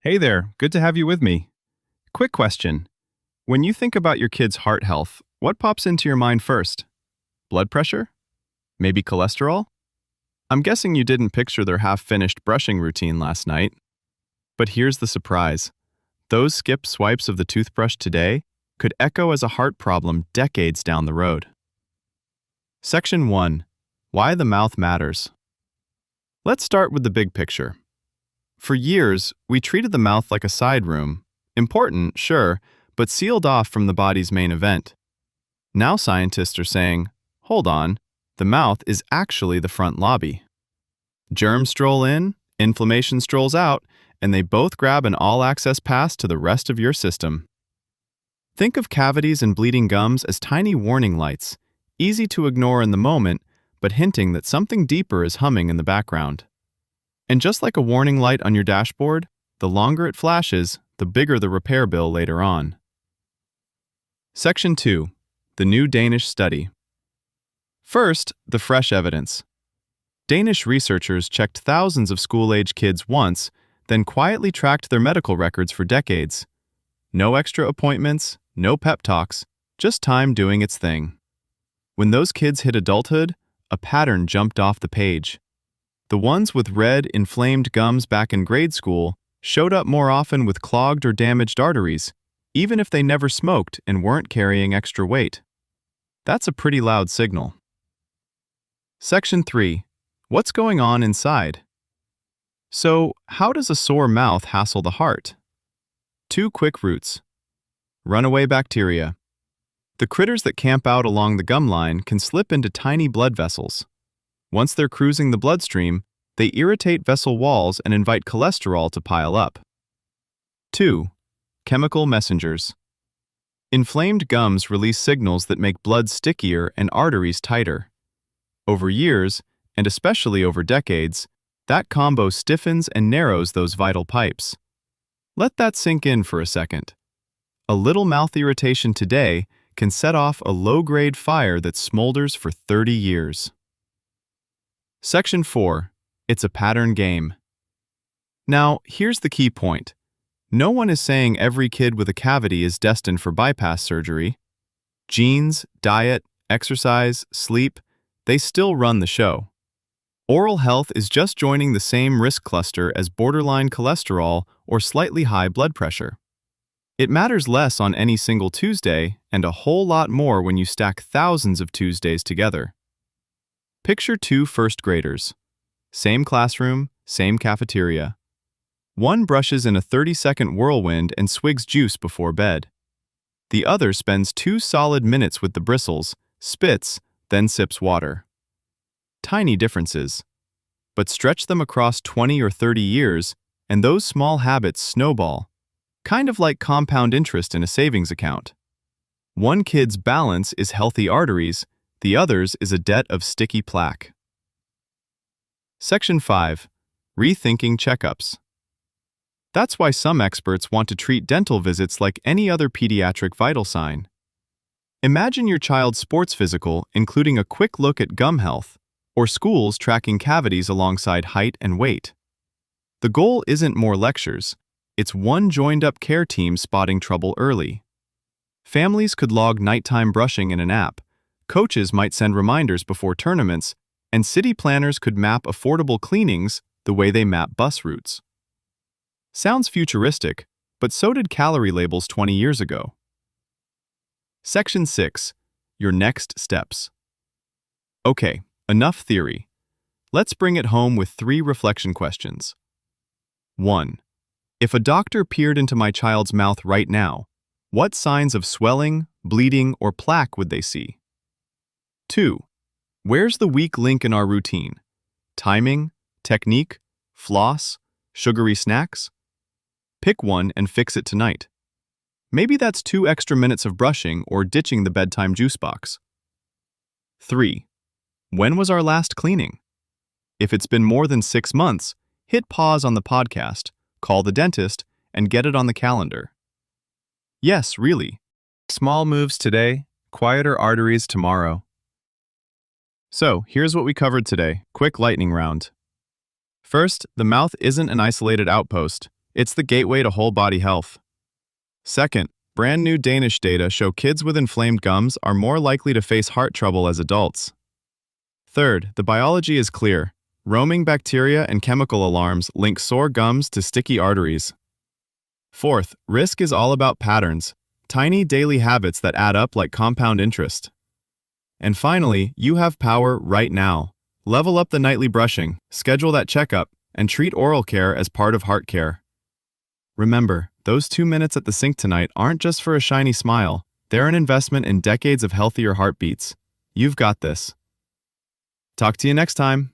Hey there, good to have you with me. Quick question. When you think about your kid's heart health, what pops into your mind first? Blood pressure? Maybe cholesterol? I'm guessing you didn't picture their half-finished brushing routine last night. But here's the surprise. Those skip swipes of the toothbrush today could echo as a heart problem decades down the road. Section 1. Why the mouth matters. Let's start with the big picture. For years, we treated the mouth like a side room. Important, sure, but sealed off from the body's main event. Now scientists are saying, hold on, the mouth is actually the front lobby. Germs stroll in, inflammation strolls out, and they both grab an all-access pass to the rest of your system. Think of cavities and bleeding gums as tiny warning lights, easy to ignore in the moment, but hinting that something deeper is humming in the background. And just like a warning light on your dashboard, the longer it flashes, the bigger the repair bill later on. Section 2. The new Danish study. First, the fresh evidence. Danish researchers checked thousands of school-age kids once, then quietly tracked their medical records for decades. No extra appointments, no pep talks, just time doing its thing. When those kids hit adulthood, a pattern jumped off the page. The ones with red, inflamed gums back in grade school showed up more often with clogged or damaged arteries, even if they never smoked and weren't carrying extra weight. That's a pretty loud signal. Section 3. What's going on inside? So, how does a sore mouth hassle the heart? 2 quick routes. Runaway bacteria. The critters that camp out along the gum line can slip into tiny blood vessels. Once they're cruising the bloodstream, they irritate vessel walls and invite cholesterol to pile up. 2. Chemical messengers. Inflamed gums release signals that make blood stickier and arteries tighter. Over years, and especially over decades, that combo stiffens and narrows those vital pipes. Let that sink in for a second. A little mouth irritation today can set off a low-grade fire that smolders for 30 years. Section 4. It's a pattern game. Now, here's the key point. No one is saying every kid with a cavity is destined for bypass surgery. Genes, diet, exercise, sleep, they still run the show. Oral health is just joining the same risk cluster as borderline cholesterol or slightly high blood pressure. It matters less on any single Tuesday and a whole lot more when you stack thousands of Tuesdays together. Picture 2 first graders. Same classroom, same cafeteria. One brushes in a 30-second whirlwind and swigs juice before bed. The other spends 2 solid minutes with the bristles, spits, then sips water. Tiny differences. But stretch them across 20 or 30 years, and those small habits snowball, kind of like compound interest in a savings account. One kid's balance is healthy arteries, the other's is a debt of sticky plaque. Section 5. Rethinking checkups. That's why some experts want to treat dental visits like any other pediatric vital sign. Imagine your child's sports physical including a quick look at gum health, or schools tracking cavities alongside height and weight. The goal isn't more lectures, it's one joined-up care team spotting trouble early. Families could log nighttime brushing in an app, coaches might send reminders before tournaments, and city planners could map affordable cleanings the way they map bus routes. Sounds futuristic, but so did calorie labels 20 years ago. Section 6. Your next steps. Okay, enough theory. Let's bring it home with 3 reflection questions. 1. If a doctor peered into my child's mouth right now, what signs of swelling, bleeding, or plaque would they see? 2. Where's the weak link in our routine? Timing, technique, floss, sugary snacks? Pick one and fix it tonight. Maybe that's 2 extra minutes of brushing or ditching the bedtime juice box. 3. When was our last cleaning? If it's been more than 6 months, hit pause on the podcast, call the dentist, and get it on the calendar. Yes, really. Small moves today, quieter arteries tomorrow. So, here's what we covered today. Quick lightning round. First, the mouth isn't an isolated outpost. It's the gateway to whole body health. Second, brand new Danish data show kids with inflamed gums are more likely to face heart trouble as adults. Third, the biology is clear. Roaming bacteria and chemical alarms link sore gums to sticky arteries. Fourth, risk is all about patterns, tiny daily habits that add up like compound interest. And finally, you have power right now. Level up the nightly brushing, schedule that checkup, and treat oral care as part of heart care. Remember, those 2 minutes at the sink tonight aren't just for a shiny smile. They're an investment in decades of healthier heartbeats. You've got this. Talk to you next time.